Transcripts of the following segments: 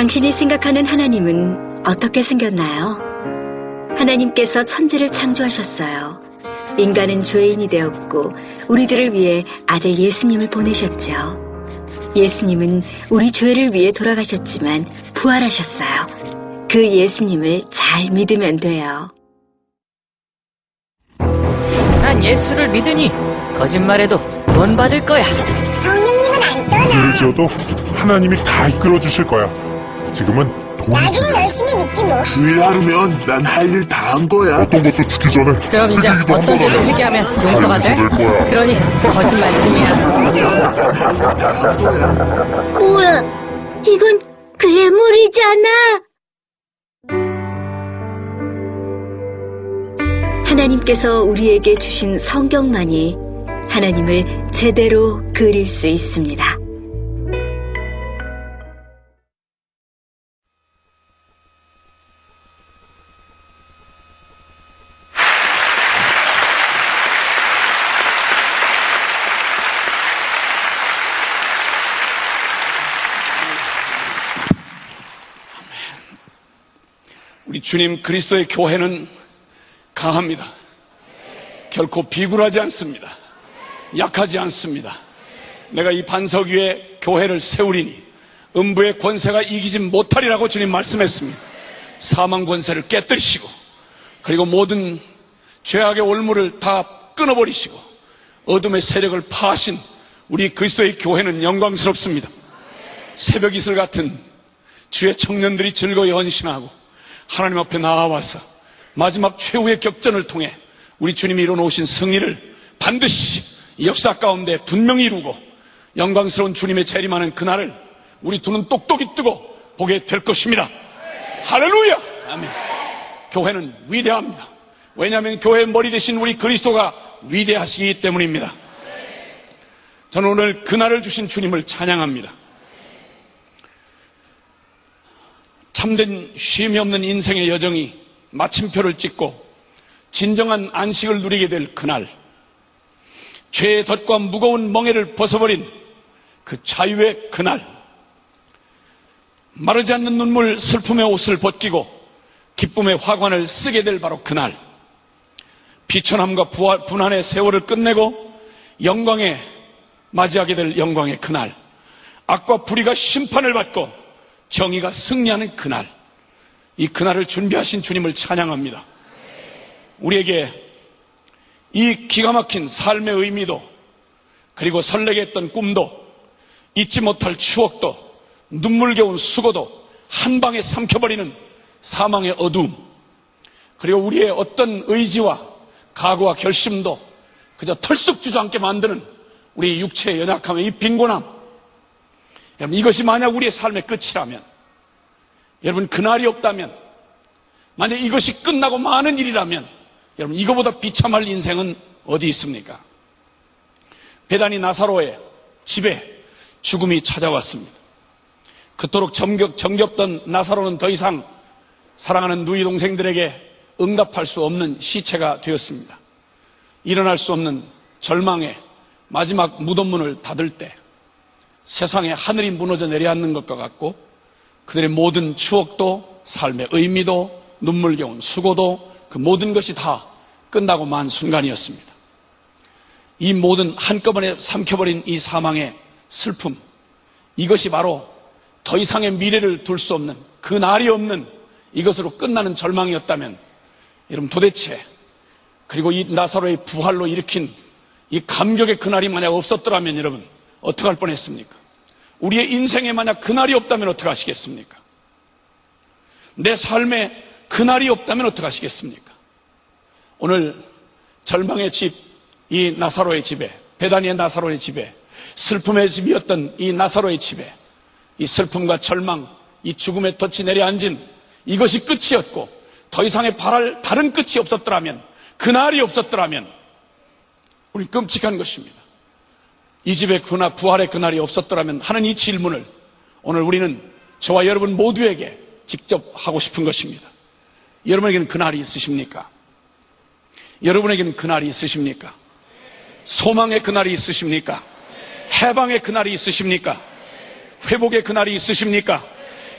당신이 생각하는 하나님은 어떻게 생겼나요? 하나님께서 천지를 창조하셨어요. 인간은 죄인이 되었고 우리들을 위해 아들 예수님을 보내셨죠. 예수님은 우리 죄를 위해 돌아가셨지만 부활하셨어요. 그 예수님을 잘 믿으면 돼요. 난 예수를 믿으니 거짓말해도 구원받을 거야. 성령님은 안 떠나. 죄를 지어도 하나님이 다 이끌어 주실 거야. 지금은 돈이 나중에 열심히 믿지 뭐. 주일 하루면 난 할 일 다 한 거야. 어떤 것도 죽기 전에 그럼 이제 어떤 죄도 회개하면 용서가 돼? 될 거야. 그러니 거짓말쟁이야. 우와, 이건 괴물이잖아. 하나님께서 우리에게 주신 성경만이 하나님을 제대로 그릴 수 있습니다. 우리 주님 그리스도의 교회는 강합니다. 결코 비굴하지 않습니다. 약하지 않습니다. 내가 이 반석 위에 교회를 세우리니 음부의 권세가 이기지 못하리라고 주님 말씀했습니다. 사망 권세를 깨뜨리시고 그리고 모든 죄악의 올무를 다 끊어버리시고 어둠의 세력을 파하신 우리 그리스도의 교회는 영광스럽습니다. 새벽 이슬 같은 주의 청년들이 즐거이 헌신하고 하나님 앞에 나아와서 마지막 최후의 격전을 통해 우리 주님이 이뤄놓으신 승리를 반드시 이 역사 가운데 분명히 이루고 영광스러운 주님의 재림하는 그날을 우리 두 눈 똑똑히 뜨고 보게 될 것입니다. 할렐루야! 아멘. 교회는 위대합니다. 왜냐하면 교회의 머리 대신 우리 그리스도가 위대하시기 때문입니다. 저는 오늘 그날을 주신 주님을 찬양합니다. 참된 쉼이 없는 인생의 여정이 마침표를 찍고 진정한 안식을 누리게 될 그날, 죄의 덫과 무거운 멍에를 벗어버린 그 자유의 그날, 마르지 않는 눈물 슬픔의 옷을 벗기고 기쁨의 화관을 쓰게 될 바로 그날, 비천함과 분한의 세월을 끝내고 영광에 맞이하게 될 영광의 그날, 악과 불의가 심판을 받고 정의가 승리하는 그날, 이 그날을 준비하신 주님을 찬양합니다. 우리에게 이 기가 막힌 삶의 의미도 그리고 설레게 했던 꿈도 잊지 못할 추억도 눈물겨운 수고도 한 방에 삼켜버리는 사망의 어두움, 그리고 우리의 어떤 의지와 각오와 결심도 그저 털썩 주저앉게 만드는 우리 육체의 연약함의 이 빈곤함, 여러분, 이것이 만약 우리의 삶의 끝이라면, 여러분, 그날이 없다면, 만약 이것이 끝나고 많은 일이라면, 여러분, 이거보다 비참할 인생은 어디 있습니까? 베다니 나사로의 집에 죽음이 찾아왔습니다. 그토록 정겹던 나사로는 더 이상 사랑하는 누이 동생들에게 응답할 수 없는 시체가 되었습니다. 일어날 수 없는 절망의 마지막 무덤문을 닫을 때 세상에 하늘이 무너져 내려앉는 것과 같고 그들의 모든 추억도 삶의 의미도 눈물겨운 수고도 그 모든 것이 다 끝나고 만 순간이었습니다. 이 모든 한꺼번에 삼켜버린 이 사망의 슬픔, 이것이 바로 더 이상의 미래를 둘 수 없는, 그 날이 없는 이것으로 끝나는 절망이었다면, 여러분, 도대체 그리고 이 나사로의 부활로 일으킨 이 감격의 그날이 만약 없었더라면 여러분 어떻게 할 뻔했습니까? 우리의 인생에 만약 그날이 없다면 어떻게 하시겠습니까? 내 삶에 그날이 없다면 어떻게 하시겠습니까? 오늘 절망의 집, 이 나사로의 집에, 베다니의 나사로의 집에, 슬픔의 집이었던 이 나사로의 집에 이 슬픔과 절망, 이 죽음의 덫이 내려앉은 이것이 끝이었고 더 이상의 바랄 다른 끝이 없었더라면, 그날이 없었더라면 우리 끔찍한 것입니다. 이 집에 그날 부활의 그날이 없었더라면 하는 이 질문을 오늘 우리는 저와 여러분 모두에게 직접 하고 싶은 것입니다. 여러분에게는 그날이 있으십니까? 여러분에게는 그날이 있으십니까? 소망의 그날이 있으십니까? 해방의 그날이 있으십니까? 회복의 그날이 있으십니까?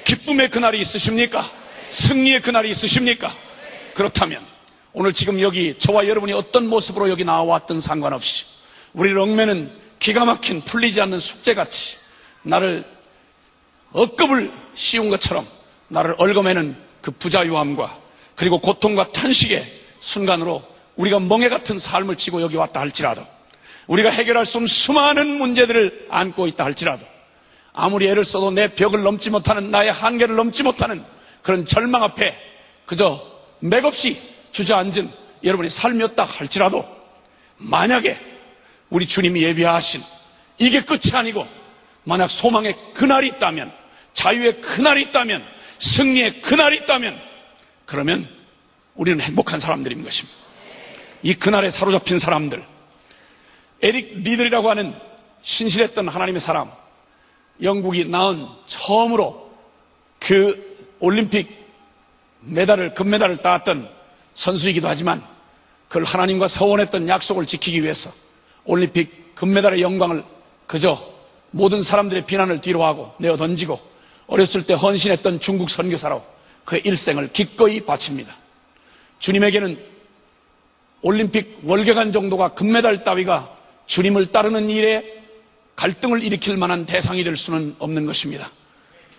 기쁨의 그날이 있으십니까? 승리의 그날이 있으십니까? 그렇다면 오늘 지금 여기 저와 여러분이 어떤 모습으로 여기 나와왔든 상관없이 우리를 얽매는 기가 막힌 풀리지 않는 숙제같이 나를 억겁을 씌운 것처럼 나를 얽어매는 그 부자유함과 그리고 고통과 탄식의 순간으로 우리가 멍해 같은 삶을 지고 여기 왔다 할지라도, 우리가 해결할 수 없는 수많은 문제들을 안고 있다 할지라도, 아무리 애를 써도 내 벽을 넘지 못하는, 나의 한계를 넘지 못하는 그런 절망 앞에 그저 맥없이 주저앉은 여러분의 삶이었다 할지라도, 만약에 우리 주님이 예비하신 이게 끝이 아니고 만약 소망의 그날이 있다면, 자유의 그날이 있다면, 승리의 그날이 있다면, 그러면 우리는 행복한 사람들인 것입니다. 이 그날에 사로잡힌 사람들, 에릭 리들이라고 하는 신실했던 하나님의 사람, 영국이 낳은 처음으로 그 올림픽 금메달을 따왔던 선수이기도 하지만, 그걸 하나님과 서원했던 약속을 지키기 위해서 올림픽 금메달의 영광을 그저 모든 사람들의 비난을 뒤로하고 내어 던지고 어렸을 때 헌신했던 중국 선교사로 그의 일생을 기꺼이 바칩니다. 주님에게는 올림픽 월계관 정도가 금메달 따위가 주님을 따르는 일에 갈등을 일으킬 만한 대상이 될 수는 없는 것입니다.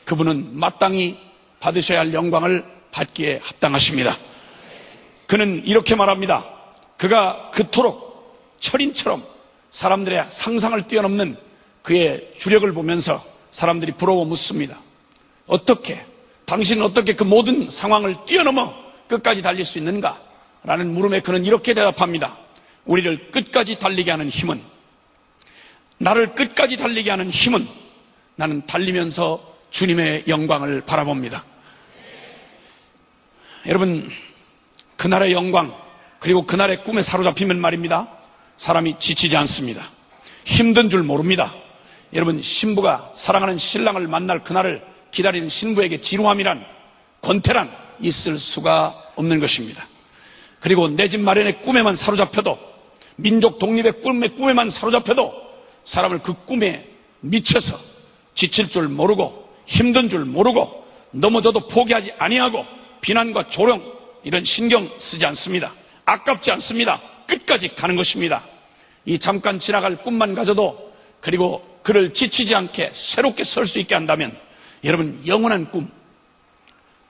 그분은 마땅히 받으셔야 할 영광을 받기에 합당하십니다. 그는 이렇게 말합니다. 그가 그토록 철인처럼 사람들의 상상을 뛰어넘는 그의 주력을 보면서 사람들이 부러워 묻습니다. 당신은 어떻게 그 모든 상황을 뛰어넘어 끝까지 달릴 수 있는가? 라는 물음에 그는 이렇게 대답합니다. 우리를 끝까지 달리게 하는 힘은, 나를 끝까지 달리게 하는 힘은, 나는 달리면서 주님의 영광을 바라봅니다. 여러분, 그날의 영광, 그리고 그날의 꿈에 사로잡히면 말입니다, 사람이 지치지 않습니다. 힘든 줄 모릅니다. 여러분, 신부가 사랑하는 신랑을 만날 그날을 기다리는 신부에게 지루함이란, 권태란 있을 수가 없는 것입니다. 그리고 내 집 마련의 꿈에만 사로잡혀도, 민족 독립의 꿈에만 사로잡혀도 사람을 그 꿈에 미쳐서 지칠 줄 모르고 힘든 줄 모르고 넘어져도 포기하지 아니하고 비난과 조롱 이런 신경 쓰지 않습니다. 아깝지 않습니다. 끝까지 가는 것입니다. 이 잠깐 지나갈 꿈만 가져도, 그리고 그를 지치지 않게 새롭게 설 수 있게 한다면, 여러분, 영원한 꿈,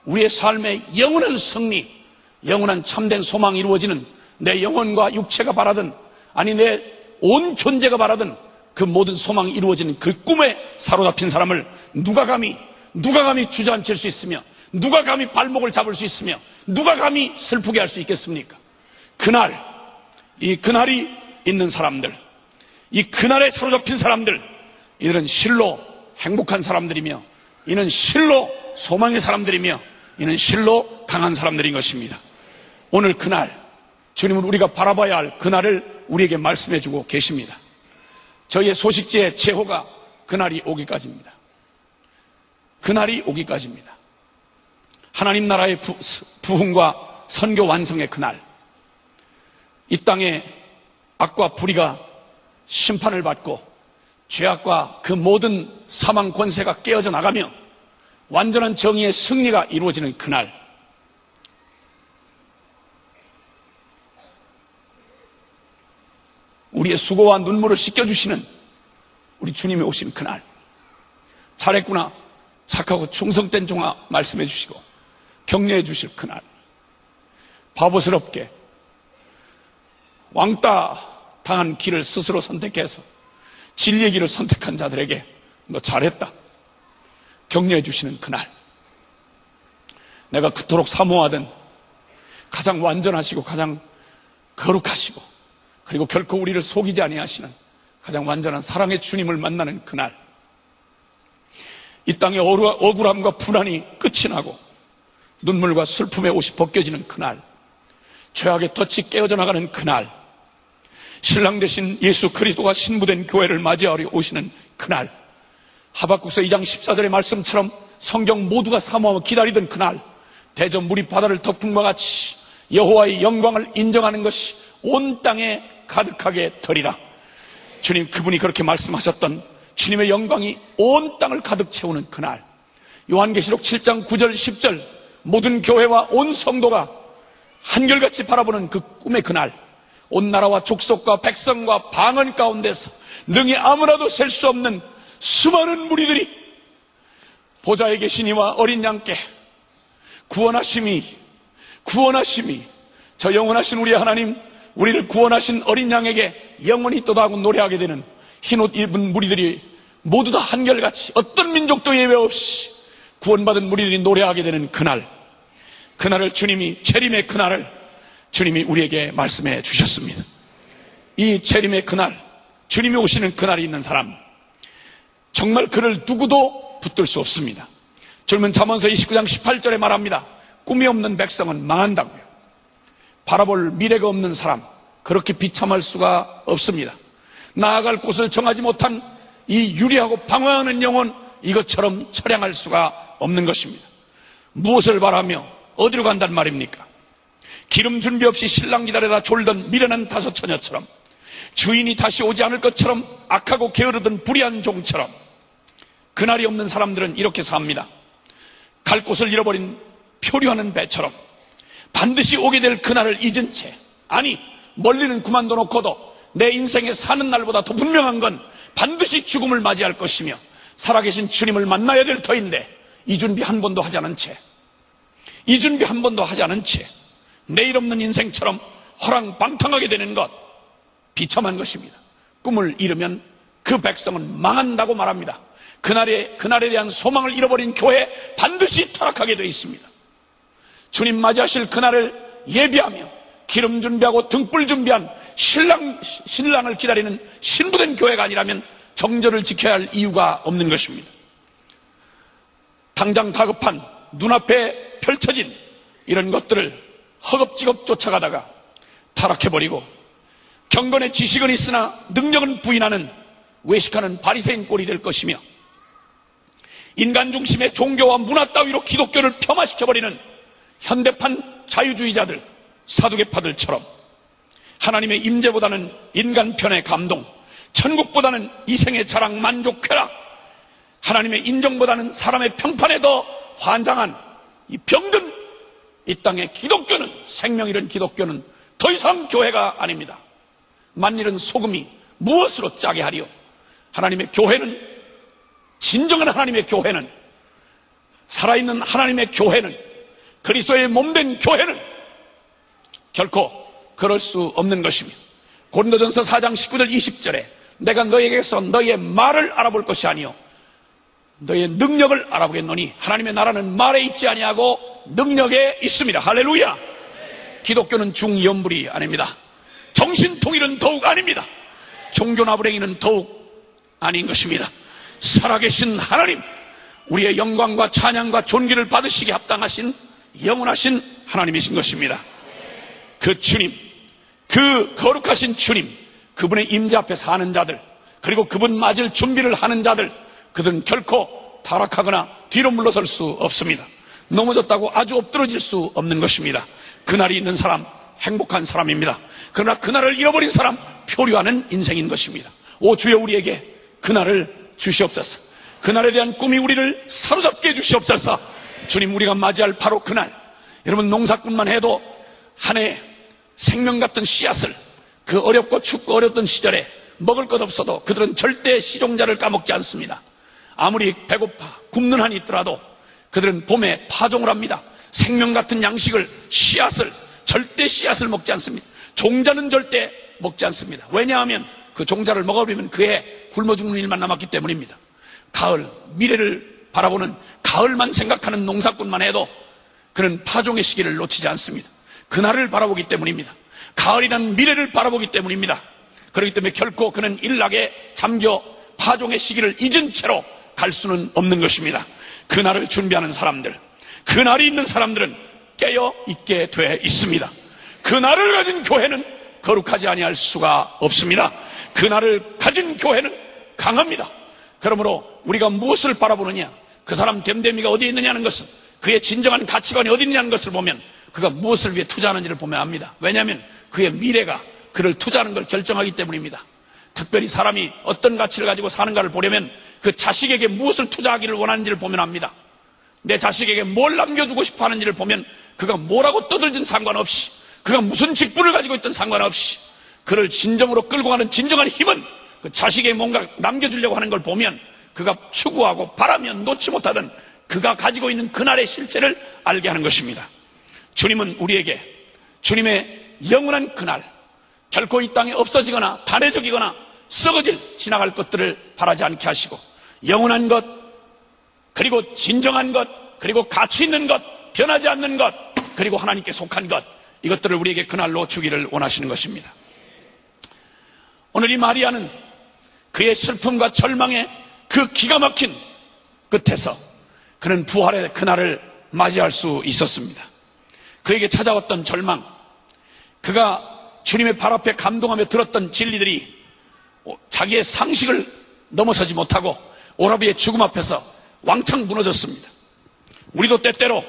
우리의 삶의 영원한 승리, 영원한 참된 소망이 이루어지는, 내 영혼과 육체가 바라던, 아니 내 온 존재가 바라던 그 모든 소망이 이루어지는 그 꿈에 사로잡힌 사람을 누가 감히 주저앉힐 수 있으며, 누가 감히 발목을 잡을 수 있으며, 누가 감히 슬프게 할 수 있겠습니까? 그날, 이 그날이 있는 사람들, 이 그날에 사로잡힌 사람들, 이들은 실로 행복한 사람들이며, 이는 실로 소망의 사람들이며, 이는 실로 강한 사람들인 것입니다. 오늘 그날, 주님은 우리가 바라봐야 할 그날을 우리에게 말씀해 주고 계십니다. 저희의 소식지의 제호가 그날이 오기까지입니다. 그날이 오기까지입니다. 하나님 나라의 부흥과 선교 완성의 그날, 이 땅에 악과 불의가 심판을 받고 죄악과 그 모든 사망 권세가 깨어져 나가며 완전한 정의의 승리가 이루어지는 그날, 우리의 수고와 눈물을 씻겨주시는 우리 주님이 오신 그날, 잘했구나, 착하고 충성된 종아 말씀해 주시고 격려해 주실 그날, 바보스럽게 왕따 당한 길을 스스로 선택해서 진리의 길을 선택한 자들에게 너 잘했다 격려해 주시는 그날, 내가 그토록 사모하던 가장 완전하시고 가장 거룩하시고 그리고 결코 우리를 속이지 아니하시는 가장 완전한 사랑의 주님을 만나는 그날, 이 땅의 억울함과 불안이 끝이 나고 눈물과 슬픔의 옷이 벗겨지는 그날, 죄악의 덫이 깨어져 나가는 그날, 신랑 되신 예수 그리스도가 신부된 교회를 맞이하러 오시는 그날, 하박국서 2장 14절의 말씀처럼 성경 모두가 사모하며 기다리던 그날, 대저 물이 바다를 덮음과 같이 여호와의 영광을 인정하는 것이 온 땅에 가득하게 되리라. 주님, 그분이 그렇게 말씀하셨던 주님의 영광이 온 땅을 가득 채우는 그날, 요한계시록 7장 9절 10절 모든 교회와 온 성도가 한결같이 바라보는 그 꿈의 그날, 온 나라와 족속과 백성과 방언 가운데서 능히 아무나도 셀 수 없는 수많은 무리들이 보좌에 계신 이와 어린 양께 구원하심이 저 영원하신 우리 하나님, 우리를 구원하신 어린 양에게 영원히 있도다 하고 노래하게 되는 흰옷 입은 무리들이 모두 다 한결같이 어떤 민족도 예외 없이 구원받은 무리들이 노래하게 되는 그날을 주님이, 재림의 그날을 주님이 우리에게 말씀해 주셨습니다. 이 재림의 그날, 주님이 오시는 그날이 있는 사람, 정말 그를 누구도 붙들 수 없습니다. 젊은 잠언서 29장 18절에 말합니다. 꿈이 없는 백성은 망한다고요. 바라볼 미래가 없는 사람, 그렇게 비참할 수가 없습니다. 나아갈 곳을 정하지 못한 이 유리하고 방황하는 영혼, 이것처럼 처량할 수가 없는 것입니다. 무엇을 바라며 어디로 간단 말입니까? 기름 준비 없이 신랑 기다리다 졸던 미련한 다섯 처녀처럼, 주인이 다시 오지 않을 것처럼 악하고 게으르던 불의한 종처럼, 그날이 없는 사람들은 이렇게 삽니다. 갈 곳을 잃어버린 표류하는 배처럼 반드시 오게 될 그날을 잊은 채, 아니 멀리는 그만둬 놓고도 내 인생에 사는 날보다 더 분명한 건 반드시 죽음을 맞이할 것이며 살아계신 주님을 만나야 될 터인데 이 준비 한 번도 하지 않은 채, 내일 없는 인생처럼 허랑방탕하게 되는 것, 비참한 것입니다. 꿈을 잃으면 그 백성은 망한다고 말합니다. 그날에 대한 소망을 잃어버린 교회, 반드시 타락하게 되어 있습니다. 주님 맞이하실 그날을 예비하며 기름 준비하고 등불 준비한 신랑을 기다리는 신부된 교회가 아니라면 정절을 지켜야 할 이유가 없는 것입니다. 당장 다급한 눈앞에 펼쳐진 이런 것들을 허겁지겁 쫓아가다가 타락해버리고, 경건의 지식은 있으나 능력은 부인하는 외식하는 바리새인 꼴이 될 것이며, 인간 중심의 종교와 문화 따위로 기독교를 폄하시켜버리는 현대판 자유주의자들, 사두개파들처럼 하나님의 임재보다는 인간 편의 감동, 천국보다는 이생의 자랑, 만족, 쾌락, 하나님의 인정보다는 사람의 평판에 더 환장한 이 병든 이 땅의 기독교는, 생명 잃은 기독교는 더 이상 교회가 아닙니다. 만일은 소금이 무엇으로 짜게 하리요? 하나님의 교회는, 진정한 하나님의 교회는, 살아있는 하나님의 교회는, 그리스도의 몸된 교회는 결코 그럴 수 없는 것입니다. 고린도전서 4장 19절 20절에 내가 너에게서 너의 말을 알아볼 것이 아니요 너의 능력을 알아보겠노니 하나님의 나라는 말에 있지 아니하고 능력에 있습니다. 할렐루야. 기독교는 중연불이 아닙니다. 정신통일은 더욱 아닙니다. 종교나부랭이는 더욱 아닌 것입니다. 살아계신 하나님, 우리의 영광과 찬양과 존귀를 받으시기에 합당하신 영원하신 하나님이신 것입니다. 그 주님, 그 거룩하신 주님, 그분의 임재 앞에 사는 자들, 그리고 그분 맞을 준비를 하는 자들, 그들은 결코 타락하거나 뒤로 물러설 수 없습니다. 넘어졌다고 아주 엎드러질 수 없는 것입니다. 그날이 있는 사람, 행복한 사람입니다. 그러나 그날을 잃어버린 사람, 표류하는 인생인 것입니다. 오 주여, 우리에게 그날을 주시옵소서. 그날에 대한 꿈이 우리를 사로잡게 해주시옵소서. 주님, 우리가 맞이할 바로 그날, 여러분 농사꾼만 해도 한 해 생명 같은 씨앗을 그 어렵고 춥고 어렸던 시절에 먹을 것 없어도 그들은 절대 시종자를 까먹지 않습니다. 아무리 배고파 굶는 한이 있더라도 그들은 봄에 파종을 합니다. 생명 같은 양식을, 씨앗을, 절대 씨앗을 먹지 않습니다. 종자는 절대 먹지 않습니다. 왜냐하면 그 종자를 먹어버리면 그해 굶어 죽는 일만 남았기 때문입니다. 가을, 미래를 바라보는, 가을만 생각하는 농사꾼만 해도 그는 파종의 시기를 놓치지 않습니다. 그날을 바라보기 때문입니다. 가을이란 미래를 바라보기 때문입니다. 그렇기 때문에 결코 그는 일락에 잠겨 파종의 시기를 잊은 채로 갈 수는 없는 것입니다. 그날을 준비하는 사람들, 그날이 있는 사람들은 깨어 있게 돼 있습니다. 그날을 가진 교회는 거룩하지 아니할 수가 없습니다. 그날을 가진 교회는 강합니다. 그러므로 우리가 무엇을 바라보느냐, 그 사람 됨됨이가 어디에 있느냐는 것은, 그의 진정한 가치관이 어디 있느냐는 것을 보면 그가 무엇을 위해 투자하는지를 보면 압니다. 왜냐하면 그의 미래가 그를 투자하는 걸 결정하기 때문입니다. 특별히 사람이 어떤 가치를 가지고 사는가를 보려면 그 자식에게 무엇을 투자하기를 원하는지를 보면 압니다. 내 자식에게 뭘 남겨주고 싶어 하는 일을 보면 그가 뭐라고 떠들든 상관없이, 그가 무슨 직분을 가지고 있든 상관없이, 그를 진정으로 끌고 가는 진정한 힘은 그 자식에게 뭔가 남겨주려고 하는 걸 보면 그가 추구하고 바라면 놓지 못하던 그가 가지고 있는 그날의 실체를 알게 하는 것입니다. 주님은 우리에게 주님의 영원한 그날, 결코 이 땅에 없어지거나 단회적이거나 썩어질 지나갈 것들을 바라지 않게 하시고, 영원한 것, 그리고 진정한 것, 그리고 가치 있는 것, 변하지 않는 것, 그리고 하나님께 속한 것, 이것들을 우리에게 그날로 주기를 원하시는 것입니다. 오늘 이 마리아는 그의 슬픔과 절망의 그 기가 막힌 끝에서 그는 부활의 그날을 맞이할 수 있었습니다. 그에게 찾아왔던 절망, 그가 주님의 발 앞에 감동하며 들었던 진리들이 자기의 상식을 넘어서지 못하고 오라비의 죽음 앞에서 왕창 무너졌습니다. 우리도 때때로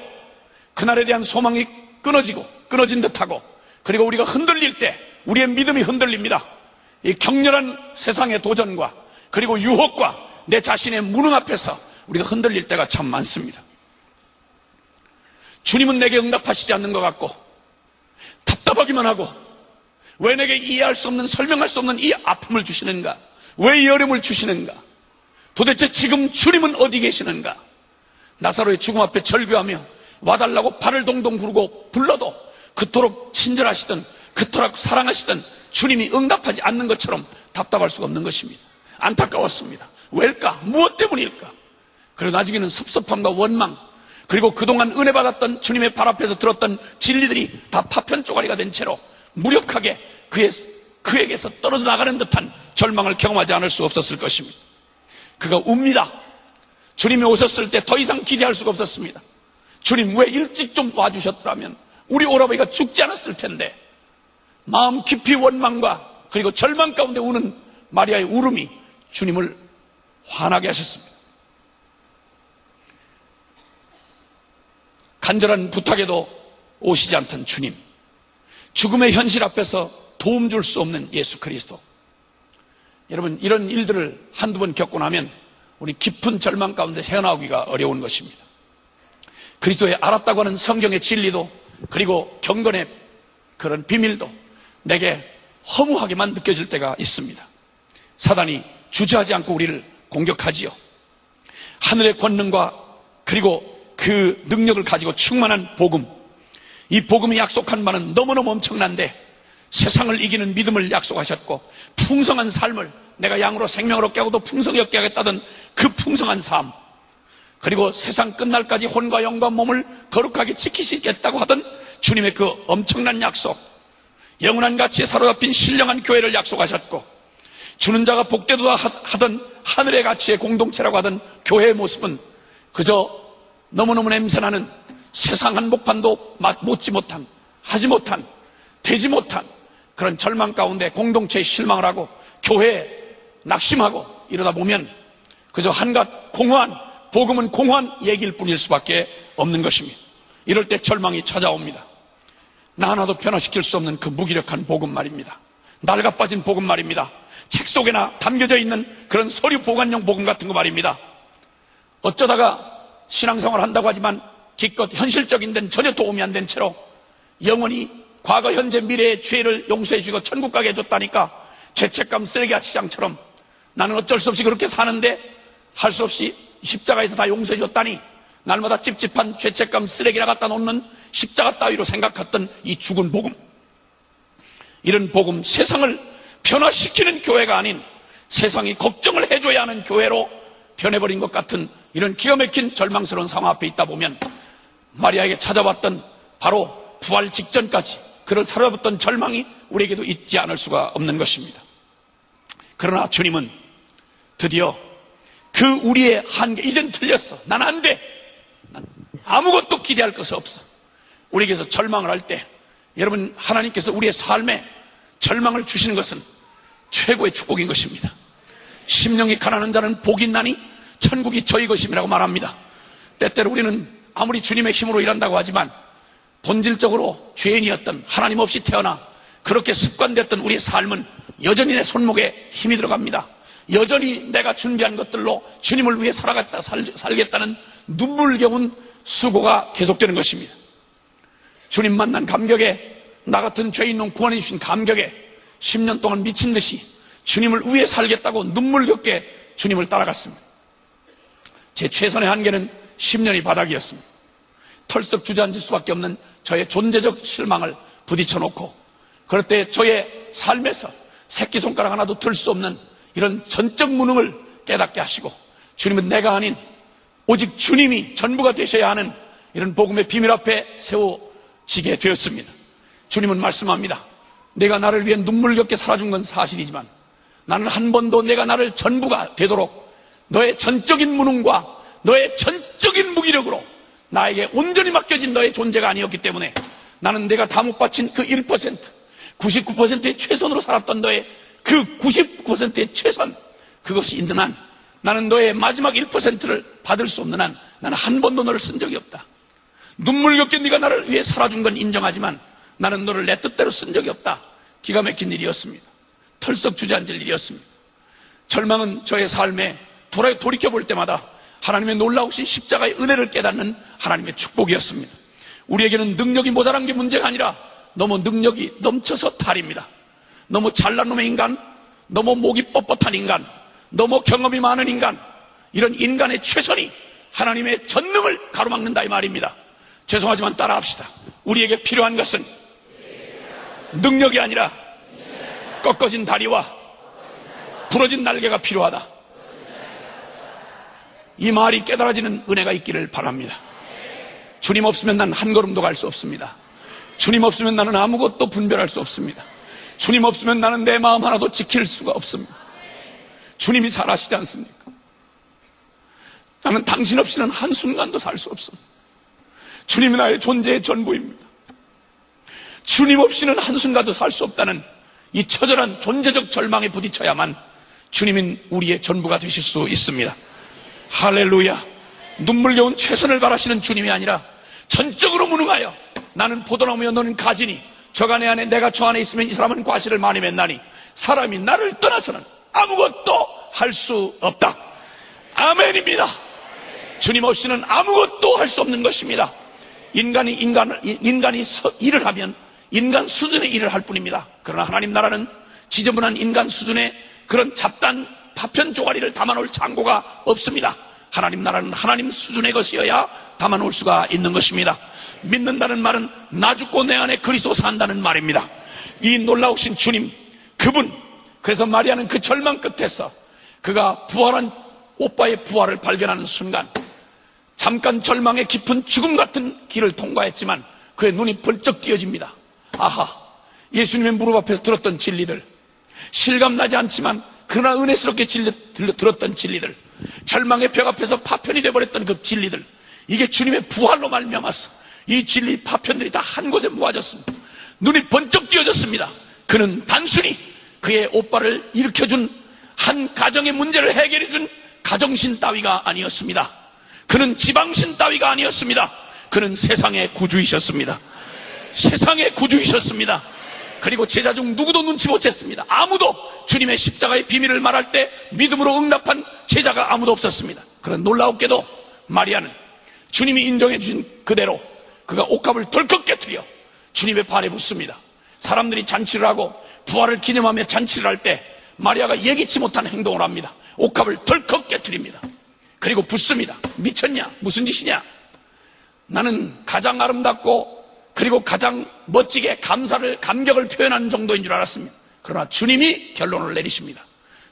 그날에 대한 소망이 끊어진 듯하고, 그리고 우리가 흔들릴 때 우리의 믿음이 흔들립니다. 이 격렬한 세상의 도전과 그리고 유혹과 내 자신의 무능 앞에서 우리가 흔들릴 때가 참 많습니다. 주님은 내게 응답하시지 않는 것 같고 답답하기만 하고, 왜 내게 이해할 수 없는, 설명할 수 없는 이 아픔을 주시는가? 왜 이 어려움을 주시는가? 도대체 지금 주님은 어디 계시는가? 나사로의 죽음 앞에 절규하며 와달라고 발을 동동 구르고 불러도 그토록 친절하시던, 그토록 사랑하시던 주님이 응답하지 않는 것처럼 답답할 수가 없는 것입니다. 안타까웠습니다. 왜일까? 무엇 때문일까? 그리고 나중에는 섭섭함과 원망, 그리고 그동안 은혜 받았던 주님의 발 앞에서 들었던 진리들이 다 파편 쪼가리가 된 채로 무력하게 그에게서 떨어져 나가는 듯한 절망을 경험하지 않을 수 없었을 것입니다. 그가 웁니다. 주님이 오셨을 때 더 이상 기대할 수가 없었습니다. 주님 왜 일찍 좀 와주셨더라면 우리 오라버니가 죽지 않았을 텐데. 마음 깊이 원망과 그리고 절망 가운데 우는 마리아의 울음이 주님을 화나게 하셨습니다. 간절한 부탁에도 오시지 않던 주님, 죽음의 현실 앞에서 도움 줄 수 없는 예수 그리스도. 여러분, 이런 일들을 한두 번 겪고 나면 우리 깊은 절망 가운데 헤어나오기가 어려운 것입니다. 그리스도의 알았다고 하는 성경의 진리도, 그리고 경건의 그런 비밀도 내게 허무하게만 느껴질 때가 있습니다. 사단이 주저하지 않고 우리를 공격하지요. 하늘의 권능과 그리고 그 능력을 가지고 충만한 복음, 이 복음이 약속한 바는 너무너무 엄청난데, 세상을 이기는 믿음을 약속하셨고 풍성한 삶을, 내가 양으로 생명을 얻게 하고 또 풍성히 얻게 하겠다던 그 풍성한 삶, 그리고 세상 끝날까지 혼과 영과 몸을 거룩하게 지키시겠다고 하던 주님의 그 엄청난 약속, 영원한 가치에 사로잡힌 신령한 교회를 약속하셨고, 주는 자가 복되도다 하던 하늘의 가치의 공동체라고 하던 교회의 모습은 그저 너무너무 냄새나는 세상 한복판도 못지 못한, 하지 못한, 되지 못한 그런 절망 가운데 공동체에 실망을 하고 교회에 낙심하고 이러다 보면 그저 한갓 공허한, 복음은 공허한 얘기일 뿐일 수밖에 없는 것입니다. 이럴 때 절망이 찾아옵니다. 나 하나도 변화시킬 수 없는 그 무기력한 복음 말입니다. 낡아빠진 복음 말입니다. 책 속에나 담겨져 있는 그런 서류 보관용 복음 같은 거 말입니다. 어쩌다가 신앙생활을 한다고 하지만 기껏 현실적인 데는 전혀 도움이 안 된 채로 영원히 과거, 현재, 미래의 죄를 용서해 주고 천국 가게 해줬다니까 죄책감 쓰레기야 시장처럼 나는 어쩔 수 없이 그렇게 사는데 할 수 없이 십자가에서 다 용서해 줬다니 날마다 찝찝한 죄책감 쓰레기나 갖다 놓는 십자가 따위로 생각했던 이 죽은 복음, 이런 복음, 세상을 변화시키는 교회가 아닌 세상이 걱정을 해줘야 하는 교회로 변해버린 것 같은 이런 기가 막힌 절망스러운 상황 앞에 있다 보면 마리아에게 찾아왔던 바로 부활 직전까지 그를 사로잡았던 절망이 우리에게도 있지 않을 수가 없는 것입니다. 그러나 주님은 드디어 그 우리의 한계, 이젠 틀렸어, 난 안 돼, 난 아무것도 기대할 것이 없어, 우리에게서 절망을 할 때, 여러분, 하나님께서 우리의 삶에 절망을 주시는 것은 최고의 축복인 것입니다. 심령이 가난한 자는 복이 있나니 천국이 저희 것임이라고 말합니다. 때때로 우리는 아무리 주님의 힘으로 일한다고 하지만 본질적으로 죄인이었던, 하나님 없이 태어나 그렇게 습관됐던 우리의 삶은 여전히 내 손목에 힘이 들어갑니다. 여전히 내가 준비한 것들로 주님을 위해 살겠다는 눈물겨운 수고가 계속되는 것입니다. 주님 만난 감격에, 나 같은 죄인놈 구원해 주신 감격에 10년 동안 미친 듯이 주님을 위해 살겠다고 눈물겹게 주님을 따라갔습니다. 제 최선의 한계는 10년이 바닥이었습니다. 털썩 주저앉을 수밖에 없는 저의 존재적 실망을 부딪혀놓고, 그럴 때 저의 삶에서 새끼손가락 하나도 들 수 없는 이런 전적 무능을 깨닫게 하시고, 주님은 내가 아닌 오직 주님이 전부가 되셔야 하는 이런 복음의 비밀 앞에 세워지게 되었습니다. 주님은 말씀합니다. 내가 나를 위해 눈물겹게 살아준 건 사실이지만 나는 한 번도 내가 나를 전부가 되도록 너의 전적인 무능과 너의 전적인 무기력으로 나에게 온전히 맡겨진 너의 존재가 아니었기 때문에 나는 내가 다 못 바친 그 1%, 99%의 최선으로 살았던 너의 그 99%의 최선, 그것이 있는 한, 나는 너의 마지막 1%를 받을 수 없는 한 나는 한 번도 너를 쓴 적이 없다. 눈물겹게 네가 나를 위해 살아준 건 인정하지만 나는 너를 내 뜻대로 쓴 적이 없다. 기가 막힌 일이었습니다. 털썩 주저앉을 일이었습니다. 절망은 저의 삶에 돌이켜볼 때마다 하나님의 놀라우신 십자가의 은혜를 깨닫는 하나님의 축복이었습니다. 우리에게는 능력이 모자란 게 문제가 아니라 너무 능력이 넘쳐서 탈입니다. 너무 잘난 놈의 인간, 너무 목이 뻣뻣한 인간, 너무 경험이 많은 인간, 이런 인간의 최선이 하나님의 전능을 가로막는다 이 말입니다. 죄송하지만 따라합시다. 우리에게 필요한 것은 능력이 아니라 꺾어진 다리와 부러진 날개가 필요하다. 이 말이 깨달아지는 은혜가 있기를 바랍니다. 주님 없으면 난 한 걸음도 갈 수 없습니다. 주님 없으면 나는 아무것도 분별할 수 없습니다. 주님 없으면 나는 내 마음 하나도 지킬 수가 없습니다. 주님이 잘 아시지 않습니까? 나는 당신 없이는 한순간도 살 수 없습니다. 주님이 나의 존재의 전부입니다. 주님 없이는 한순간도 살 수 없다는 이 처절한 존재적 절망에 부딪혀야만 주님인 우리의 전부가 되실 수 있습니다. 할렐루야. 눈물겨운 최선을 바라시는 주님이 아니라 전적으로 무능하여 나는 포도나무여 너는 가지니 저가 내 안에 내가 저 안에 있으면 이 사람은 과실을 많이 맺나니 사람이 나를 떠나서는 아무것도 할 수 없다. 아멘입니다. 주님 없이는 아무것도 할 수 없는 것입니다. 인간이 일을 하면 인간 수준의 일을 할 뿐입니다. 그러나 하나님 나라는 지저분한 인간 수준의 그런 잡단 파편 조가리를 담아놓을 창고가 없습니다. 하나님 나라는 하나님 수준의 것이어야 담아놓을 수가 있는 것입니다. 믿는다는 말은 나 죽고 내 안에 그리스도 산다는 말입니다. 이 놀라우신 주님, 그분, 그래서 마리아는 그 절망 끝에서 그가 부활한 오빠의 부활을 발견하는 순간 잠깐 절망의 깊은 죽음 같은 길을 통과했지만 그의 눈이 번쩍 띄어집니다. 아하, 예수님의 무릎 앞에서 들었던 진리들, 실감나지 않지만 그러나 은혜스럽게 들었던 진리들, 절망의 벽 앞에서 파편이 되어버렸던 그 진리들, 이게 주님의 부활로 말미암아서 이 진리 파편들이 다 한 곳에 모아졌습니다. 눈이 번쩍 띄어졌습니다. 그는 단순히 그의 오빠를 일으켜준 한 가정의 문제를 해결해준 가정신 따위가 아니었습니다. 그는 지방신 따위가 아니었습니다. 그는 세상의 구주이셨습니다. 세상의 구주이셨습니다. 그리고 제자 중 누구도 눈치 못 챘습니다. 아무도 주님의 십자가의 비밀을 말할 때 믿음으로 응답한 제자가 아무도 없었습니다. 그런 놀라웠게도 마리아는 주님이 인정해 주신 그대로 그가 옷값을 덜컥 깨트려 주님의 발에 붓습니다. 사람들이 잔치를 하고 부활을 기념하며 잔치를 할 때 마리아가 예기치 못한 행동을 합니다. 옷값을 덜컥 깨트립니다. 그리고 붓습니다. 미쳤냐? 무슨 짓이냐? 나는 가장 아름답고 그리고 가장 멋지게 감격을 표현하는 정도인 줄 알았습니다. 그러나 주님이 결론을 내리십니다.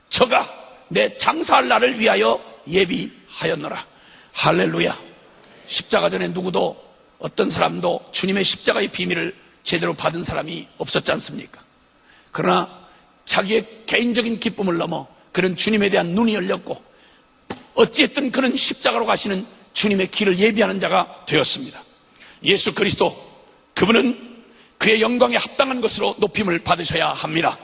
저가 내 장사할 날을 위하여 예비하였노라. 할렐루야. 십자가 전에 누구도 어떤 사람도 주님의 십자가의 비밀을 제대로 받은 사람이 없었지 않습니까? 그러나 자기의 개인적인 기쁨을 넘어 그는 주님에 대한 눈이 열렸고 어찌했든 그는 십자가로 가시는 주님의 길을 예비하는 자가 되었습니다. 예수 그리스도, 그분은 그의 영광에 합당한 것으로 높임을 받으셔야 합니다.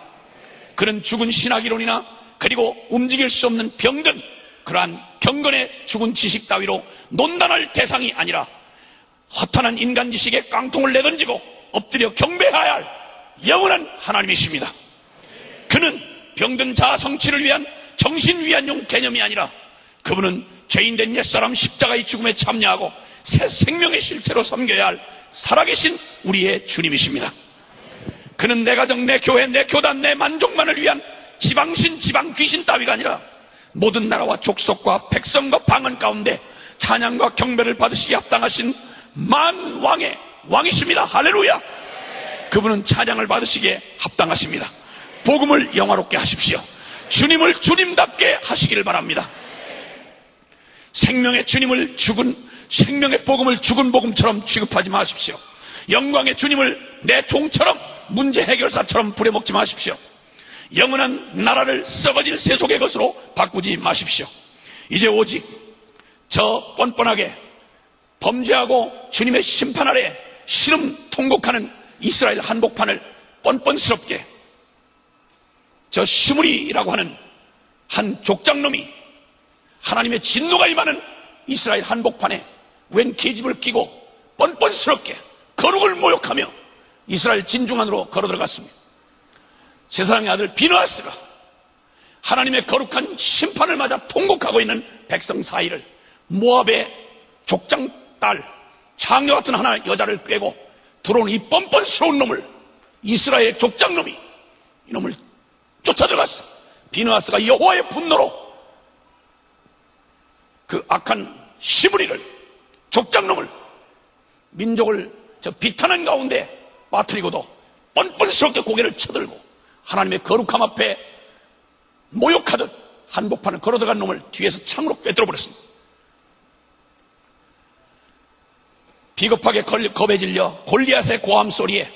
그는 죽은 신학이론이나 그리고 움직일 수 없는 병든 그러한 경건의 죽은 지식 따위로 논단할 대상이 아니라 허탄한 인간 지식에 깡통을 내던지고 엎드려 경배해야 할 영원한 하나님이십니다. 그는 병든 자 성취를 위한 정신위안용 개념이 아니라 그분은 죄인된 옛사람 십자가의 죽음에 참여하고 새 생명의 실체로 섬겨야 할 살아계신 우리의 주님이십니다. 그는 내 가정, 내 교회, 내 교단, 내 만족만을 위한 지방신, 지방귀신 따위가 아니라 모든 나라와 족속과 백성과 방언 가운데 찬양과 경배를 받으시기에 합당하신 만왕의 왕이십니다. 할렐루야! 그분은 찬양을 받으시기에 합당하십니다. 복음을 영화롭게 하십시오. 주님을 주님답게 하시기를 바랍니다. 생명의 주님을 생명의 복음을 죽은 복음처럼 취급하지 마십시오. 영광의 주님을 내 종처럼, 문제 해결사처럼 부려먹지 마십시오. 영원한 나라를 썩어질 세속의 것으로 바꾸지 마십시오. 이제 오직 저 뻔뻔하게 범죄하고 주님의 심판 아래 신음 통곡하는 이스라엘 한복판을 뻔뻔스럽게 저 시므리라고 하는 한 족장놈이 하나님의 진노가 임하는 이스라엘 한복판에 웬 계집을 끼고 뻔뻔스럽게 거룩을 모욕하며 이스라엘 진중 안으로 걸어 들어갔습니다. 세상의 아들 비느하스가 하나님의 거룩한 심판을 맞아 통곡하고 있는 백성 사이를 모압의 족장 딸 장녀 같은 하나 여자를 꿰고 들어오는 이 뻔뻔스러운 놈을 이스라엘 족장놈이 이놈을 쫓아들어갔어. 비느하스가 여호와의 분노로 그 악한 시므리를 족장놈을 민족을 저 비탄한 가운데 빠뜨리고도 뻔뻔스럽게 고개를 쳐들고 하나님의 거룩함 앞에 모욕하듯 한복판을 걸어들어간 놈을 뒤에서 창으로 꿰뚫어 버렸습니다. 비겁하게 겁에 질려 골리앗의 고함 소리에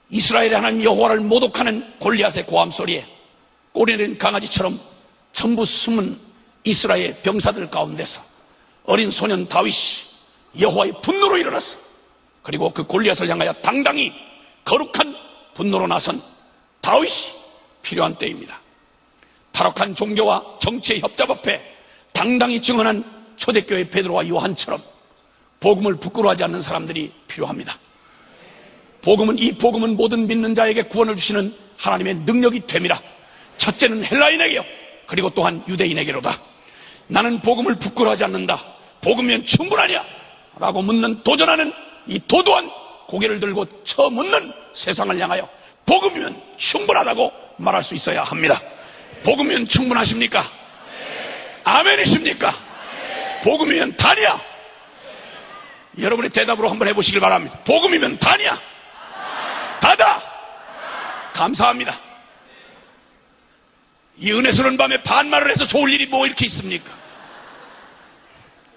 이스라엘의 하나님 여호와를 모독하는 골리앗의 고함 소리에 꼬리내린 강아지처럼 전부 숨은 이스라엘 병사들 가운데서 어린 소년 다윗이 여호와의 분노로 일어났어. 그리고 그 골리앗을 향하여 당당히 거룩한 분노로 나선 다윗이 필요한 때입니다. 타락한 종교와 정치의 협잡 앞에 당당히 증언한 초대교회 베드로와 요한처럼 복음을 부끄러워하지 않는 사람들이 필요합니다. 이 복음은 모든 믿는 자에게 구원을 주시는 하나님의 능력이 됨이라. 첫째는 헬라인에게요, 그리고 또한 유대인에게로다. 나는 복음을 부끄러워하지 않는다. 복음이면 충분하냐? 라고 도전하는 이 도도한 고개를 들고 쳐묻는 세상을 향하여 복음이면 충분하다고 말할 수 있어야 합니다. 복음이면 충분하십니까? 아멘이십니까? 복음이면 다냐? 여러분의 대답으로 한번 해보시길 바랍니다. 복음이면 다냐? 다다! 감사합니다. 이 은혜스러운 밤에 반말을 해서 좋을 일이 뭐 이렇게 있습니까?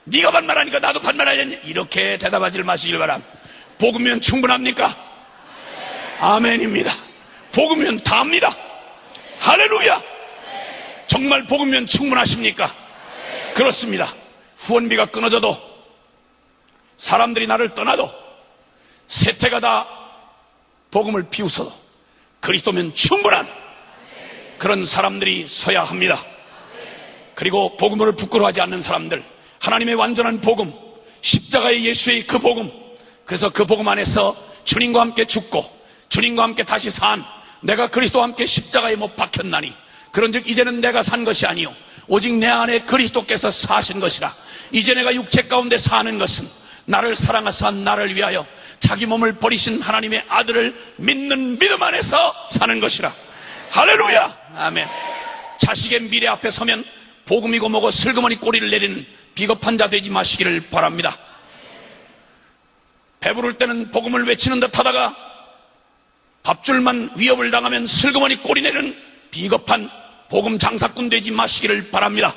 네가 반말하니까 나도 반말하겠니? 이렇게 대답하지 마시길 바랍니다. 복음이면 충분합니까? 아멘입니다. 복음이면 다합니다. 할렐루야! 정말 복음이면 충분하십니까? 그렇습니다. 후원비가 끊어져도 사람들이 나를 떠나도 세태가 다 복음을 비웃어도 그리스도면 충분한 그런 사람들이 서야 합니다. 그리고 복음을 부끄러워하지 않는 사람들, 하나님의 완전한 복음, 십자가의 예수의 그 복음, 그래서 그 복음 안에서 주님과 함께 죽고 주님과 함께 다시 산, 내가 그리스도와 함께 십자가에 못 박혔나니 그런즉 이제는 내가 산 것이 아니요 오직 내 안에 그리스도께서 사신 것이라. 이제 내가 육체 가운데 사는 것은 나를 사랑하사 나를 위하여 자기 몸을 버리신 하나님의 아들을 믿는 믿음 안에서 사는 것이라. 할렐루야! 아멘. 자식의 미래 앞에 서면 복음이고 뭐고 슬그머니 꼬리를 내리는 비겁한 자 되지 마시기를 바랍니다. 배부를 때는 복음을 외치는 듯 하다가 밥줄만 위협을 당하면 슬그머니 꼬리 내리는 비겁한 복음 장사꾼 되지 마시기를 바랍니다.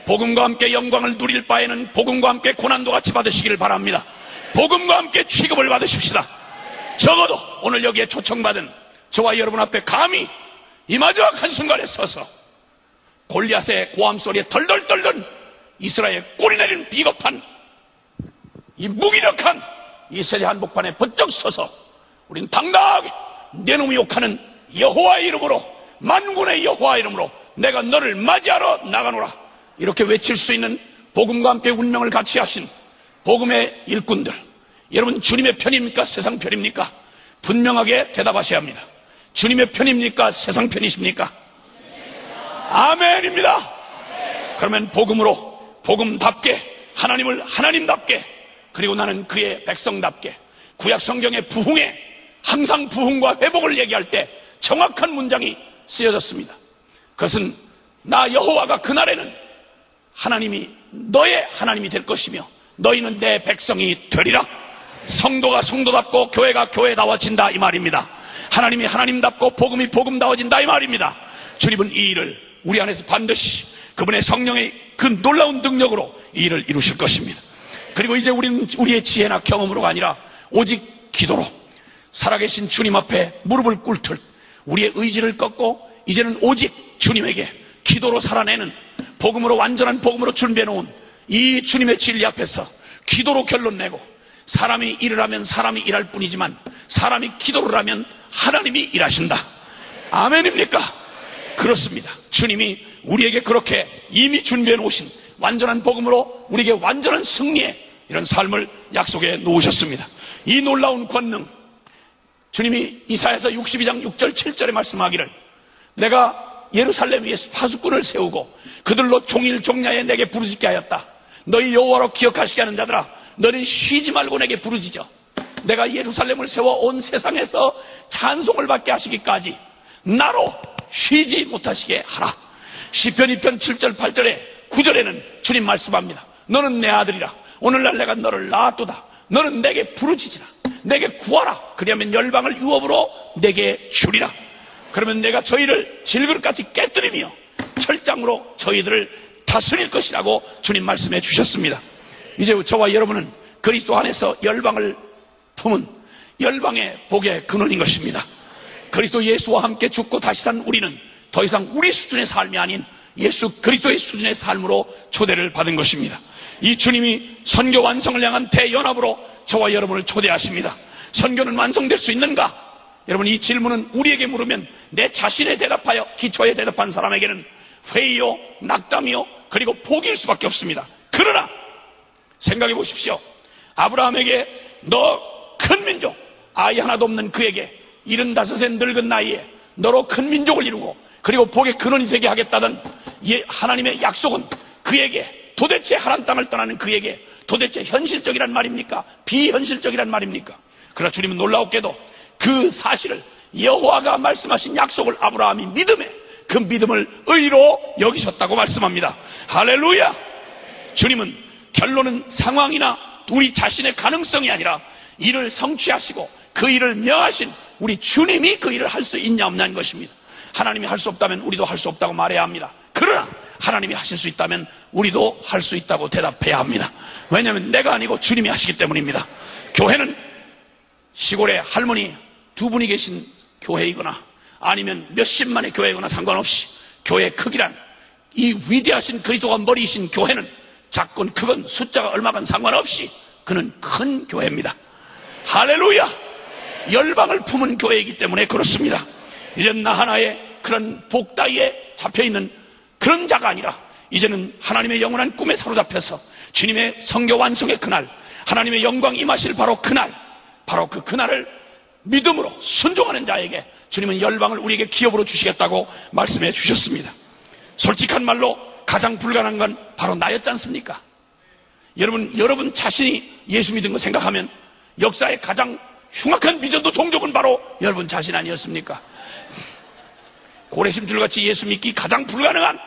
복음과 함께 영광을 누릴 바에는 복음과 함께 고난도 같이 받으시기를 바랍니다. 복음과 함께 취급을 받으십시다. 적어도 오늘 여기에 초청받은 저와 여러분 앞에 감히 이 마지막 한순간에 서서 골리앗의 고함 소리에 덜덜 떨던 이스라엘 꼬리 내린 비겁한 이 무기력한 이스라엘 한복판에 번쩍 서서 우린 당당하게 내 놈이 욕하는 여호와의 이름으로, 만군의 여호와의 이름으로 내가 너를 맞이하러 나가노라, 이렇게 외칠 수 있는 복음과 함께 운명을 같이 하신 복음의 일꾼들, 여러분 주님의 편입니까? 세상 편입니까? 분명하게 대답하셔야 합니다. 주님의 편입니까? 세상 편이십니까? 아멘입니다. 그러면 복음으로, 복음답게, 하나님을 하나님답게, 그리고 나는 그의 백성답게, 구약 성경의 부흥에 항상 부흥과 회복을 얘기할 때 정확한 문장이 쓰여졌습니다. 그것은 나 여호와가 그날에는 하나님이 너의 하나님이 될 것이며 너희는 내 백성이 되리라. 성도가 성도답고 교회가 교회다워진다 이 말입니다. 하나님이 하나님답고 복음이 복음다워진다 이 말입니다. 주님은 이 일을 우리 안에서 반드시 그분의 성령의 그 놀라운 능력으로 이 일을 이루실 것입니다. 그리고 이제 우리는 우리의 지혜나 경험으로가 아니라 오직 기도로 살아계신 주님 앞에 무릎을 꿇듯 우리의 의지를 꺾고 이제는 오직 주님에게 기도로 살아내는, 복음으로, 완전한 복음으로 준비해놓은 이 주님의 진리 앞에서 기도로 결론 내고, 사람이 일을 하면 사람이 일할 뿐이지만 사람이 기도를 하면 하나님이 일하신다. 아멘입니까? 그렇습니다. 주님이 우리에게 그렇게 이미 준비해 놓으신 완전한 복음으로 우리에게 완전한 승리의 이런 삶을 약속해 놓으셨습니다. 이 놀라운 권능, 주님이 이사야서 62장 6절 7절에 말씀하기를 내가 예루살렘 위에 파수꾼을 세우고 그들로 종일 종야에 내게 부르짖게 하였다. 너희 여호와로 기억하시게 하는 자들아, 너는 쉬지 말고 내게 부르짖어. 내가 예루살렘을 세워 온 세상에서 찬송을 받게 하시기까지 나로 쉬지 못하시게 하라. 시편 2편 7절 8절에 9절에는 주님 말씀합니다. 너는 내 아들이라. 오늘날 내가 너를 낳았도다. 너는 내게 부르짖으라. 내게 구하라. 그리하면 열방을 유업으로 내게 주리라. 그러면 내가 저희를 질그릇같이 깨뜨리며 철장으로 저희들을 다스릴 것이라고 주님 말씀해 주셨습니다. 이제 저와 여러분은 그리스도 안에서 열방을 품은 열방의 복의 근원인 것입니다. 그리스도 예수와 함께 죽고 다시 산 우리는 더 이상 우리 수준의 삶이 아닌 예수 그리스도의 수준의 삶으로 초대를 받은 것입니다. 이 주님이 선교 완성을 향한 대연합으로 저와 여러분을 초대하십니다. 선교는 완성될 수 있는가? 여러분, 이 질문은 우리에게 물으면 내 자신에 대답하여 기초에 대답한 사람에게는 회의요, 낙담이요, 그리고 포기일 수밖에 없습니다. 그러나 생각해 보십시오. 아브라함에게 너 큰 민족, 아이 하나도 없는 그에게 75세 늙은 나이에 너로 큰 민족을 이루고 그리고 복의 근원이 되게 하겠다던 하나님의 약속은 그에게 도대체 하란 땅을 떠나는 그에게 도대체 현실적이란 말입니까? 비현실적이란 말입니까? 그러나 주님은 놀라웠게도 그 사실을 여호와가 말씀하신 약속을 아브라함이 믿음에 그 믿음을 의로 여기셨다고 말씀합니다. 할렐루야! 주님은 결론은 상황이나 우리 자신의 가능성이 아니라 이를 성취하시고 그 일을 명하신 우리 주님이 그 일을 할 수 있냐 없냐는 것입니다. 하나님이 할 수 없다면 우리도 할 수 없다고 말해야 합니다. 그러나 하나님이 하실 수 있다면 우리도 할 수 있다고 대답해야 합니다. 왜냐하면 내가 아니고 주님이 하시기 때문입니다. 교회는 시골에 할머니 두 분이 계신 교회이거나 아니면 몇십만의 교회이거나 상관없이 교회의 크기란 이 위대하신 그리스도가 머리이신 교회는 작건 크건 숫자가 얼마건 상관없이 그는 큰 교회입니다. 할렐루야! 열방을 품은 교회이기 때문에 그렇습니다. 이제는 나 하나의 그런 복다이에 잡혀있는 그런 자가 아니라 이제는 하나님의 영원한 꿈에 사로잡혀서 주님의 성교 완성의 그날, 하나님의 영광 임하실 바로 그날, 바로 그 그날을 믿음으로 순종하는 자에게 주님은 열방을 우리에게 기업으로 주시겠다고 말씀해 주셨습니다. 솔직한 말로 가장 불가능한 건 바로 나였지 않습니까? 여러분 자신이 예수 믿은 거 생각하면 역사의 가장 흉악한 비전도 종족은 바로 여러분 자신 아니었습니까? 고래심줄같이 예수 믿기 가장 불가능한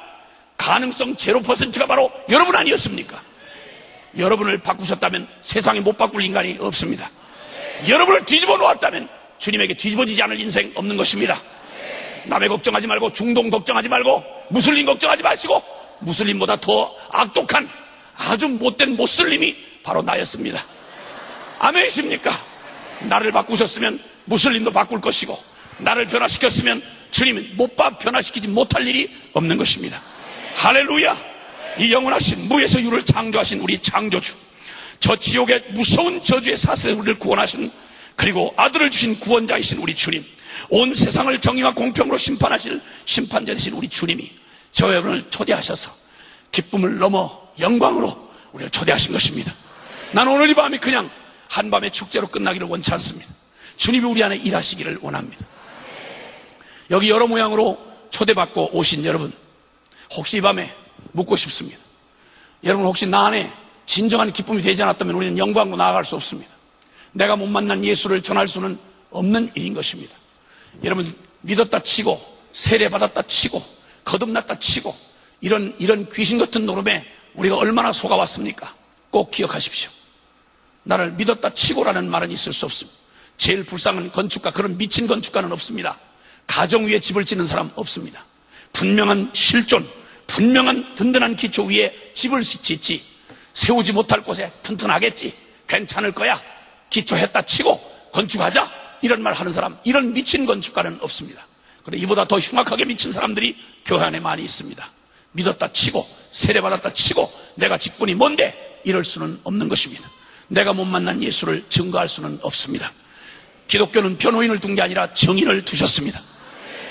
가능성 0%가 바로 여러분 아니었습니까? 여러분을 바꾸셨다면 세상에 못 바꿀 인간이 없습니다. 여러분을 뒤집어 놓았다면 주님에게 뒤집어지지 않을 인생 없는 것입니다. 남의 걱정하지 말고, 중동 걱정하지 말고, 무슬림 걱정하지 마시고, 무슬림보다 더 악독한 아주 못된 모슬림이 바로 나였습니다. 아멘이십니까? 나를 바꾸셨으면 무슬림도 바꿀 것이고, 나를 변화시켰으면 주님은 변화시키지 못할 일이 없는 것입니다. 할렐루야! 이 영원하신 무에서 유를 창조하신 우리 창조주, 저 지옥의 무서운 저주의 사슬에서 우리를 구원하신, 그리고 아들을 주신 구원자이신 우리 주님, 온 세상을 정의와 공평으로 심판하실 심판자이신 우리 주님이 저 여러분을 초대하셔서 기쁨을 넘어 영광으로 우리를 초대하신 것입니다. 나는 오늘 이 밤이 그냥 한밤의 축제로 끝나기를 원치 않습니다. 주님이 우리 안에 일하시기를 원합니다. 여기 여러 모양으로 초대받고 오신 여러분, 혹시 이 밤에 묻고 싶습니다. 여러분 혹시 나 안에 진정한 기쁨이 되지 않았다면 우리는 영광으로 나아갈 수 없습니다. 내가 못 만난 예수를 전할 수는 없는 일인 것입니다. 여러분 믿었다 치고 세례받았다 치고 거듭났다 치고 이런 귀신 같은 노름에 우리가 얼마나 속아왔습니까? 꼭 기억하십시오. 나를 믿었다 치고라는 말은 있을 수 없습니다. 제일 불쌍한 건축가, 그런 미친 건축가는 없습니다. 가정 위에 집을 짓는 사람 없습니다. 분명한 실존, 분명한 든든한 기초 위에 집을 짓지, 세우지 못할 곳에 튼튼하겠지, 괜찮을 거야, 기초했다 치고 건축하자, 이런 말 하는 사람, 이런 미친 건축가는 없습니다. 그런데 이보다 더 흉악하게 미친 사람들이 교회 안에 많이 있습니다. 믿었다 치고 세례받았다 치고 내가 직분이 뭔데 이럴 수는 없는 것입니다. 내가 못 만난 예수를 증거할 수는 없습니다. 기독교는 변호인을 둔 게 아니라 증인을 두셨습니다.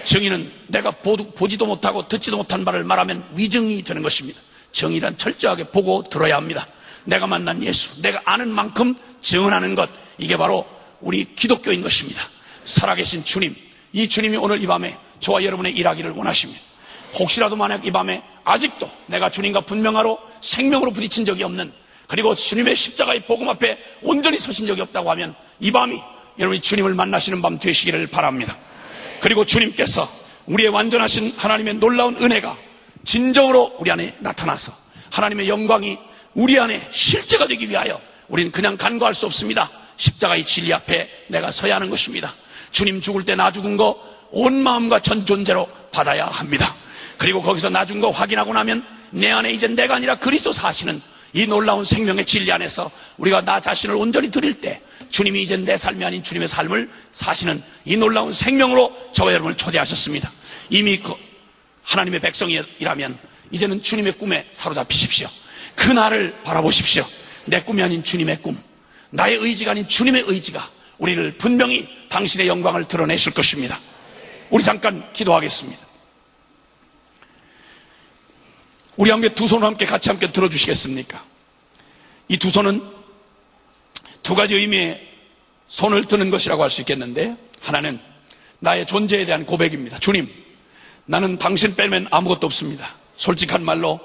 증인은 내가 보지도 못하고 듣지도 못한 바를 말하면 위증이 되는 것입니다. 증인이란 철저하게 보고 들어야 합니다. 내가 만난 예수, 내가 아는 만큼 증언하는 것, 이게 바로 우리 기독교인 것입니다. 살아계신 주님, 이 주님이 오늘 이 밤에 저와 여러분의 일하기를 원하십니다. 혹시라도 만약 이 밤에 아직도 내가 주님과 분명하로 생명으로 부딪힌 적이 없는, 그리고 주님의 십자가의 복음 앞에 온전히 서신 적이 없다고 하면 이 밤이 여러분이 주님을 만나시는 밤 되시기를 바랍니다. 그리고 주님께서 우리의 완전하신 하나님의 놀라운 은혜가 진정으로 우리 안에 나타나서 하나님의 영광이 우리 안에 실제가 되기 위하여 우리는 그냥 간구할 수 없습니다. 십자가의 진리 앞에 내가 서야 하는 것입니다. 주님 죽을 때 나 죽은 거 온 마음과 전 존재로 받아야 합니다. 그리고 거기서 나 죽은 거 확인하고 나면 내 안에 이제 내가 아니라 그리스도 사시는 이 놀라운 생명의 진리 안에서 우리가 나 자신을 온전히 드릴 때 주님이 이제 내 삶이 아닌 주님의 삶을 사시는 이 놀라운 생명으로 저와 여러분을 초대하셨습니다. 이미 그 하나님의 백성이라면 이제는 주님의 꿈에 사로잡히십시오. 그 날을 바라보십시오. 내 꿈이 아닌 주님의 꿈, 나의 의지가 아닌 주님의 의지가 우리를 분명히 당신의 영광을 드러내실 것입니다. 우리 잠깐 기도하겠습니다. 우리 함께 두 손을 함께 같이 함께 들어주시겠습니까? 이 두 손은 두 가지 의미의 손을 드는 것이라고 할 수 있겠는데, 하나는 나의 존재에 대한 고백입니다. 주님, 나는 당신 빼면 아무것도 없습니다. 솔직한 말로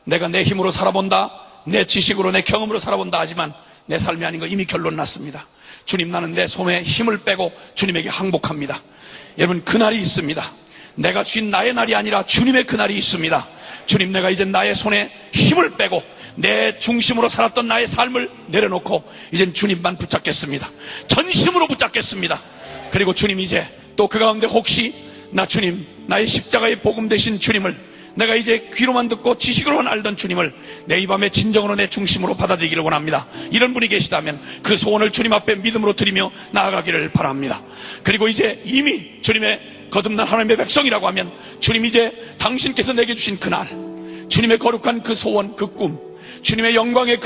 내가 내 힘으로 살아본다, 내 지식으로 내 경험으로 살아본다 하지만 내 삶이 아닌 거 이미 결론 났습니다. 주님, 나는 내 손에 힘을 빼고 주님에게 항복합니다. 여러분, 그날이 있습니다. 내가 쥔 나의 날이 아니라 주님의 그날이 있습니다. 주님, 내가 이제 나의 손에 힘을 빼고 내 중심으로 살았던 나의 삶을 내려놓고 이젠 주님만 붙잡겠습니다. 전심으로 붙잡겠습니다. 그리고 주님, 이제 또 그 가운데 혹시 나 주님, 나의 십자가의 복음 되신 주님을 내가 이제 귀로만 듣고 지식으로만 알던 주님을 내 이 밤에 진정으로 내 중심으로 받아들이기를 원합니다. 이런 분이 계시다면 그 소원을 주님 앞에 믿음으로 드리며 나아가기를 바랍니다. 그리고 이제 이미 주님의 거듭난 하나님의 백성이라고 하면 주님, 이제 당신께서 내게 주신 그날, 주님의 거룩한 그 소원, 그 꿈, 주님의 영광의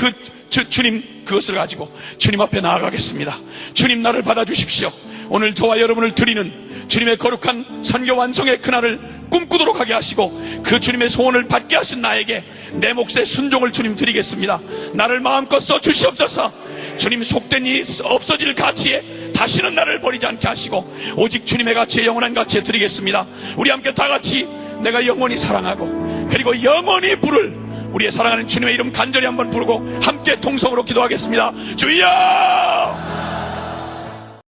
주님, 그것을 가지고 주님 앞에 나아가겠습니다. 주님, 나를 받아주십시오. 오늘 저와 여러분을 드리는 주님의 거룩한 선교 완성의 그날을 꿈꾸도록 하게 하시고 그 주님의 소원을 받게 하신 나에게 내 몫의 순종을 주님 드리겠습니다. 나를 마음껏 써주시옵소서. 주님, 속된 이 없어질 가치에 다시는 나를 버리지 않게 하시고 오직 주님의 가치에, 영원한 가치에 드리겠습니다. 우리 함께 다 같이 내가 영원히 사랑하고 그리고 영원히 부를 우리의 사랑하는 주님의 이름 간절히 한번 부르고 함께 통성으로 기도하겠습니다. 주여!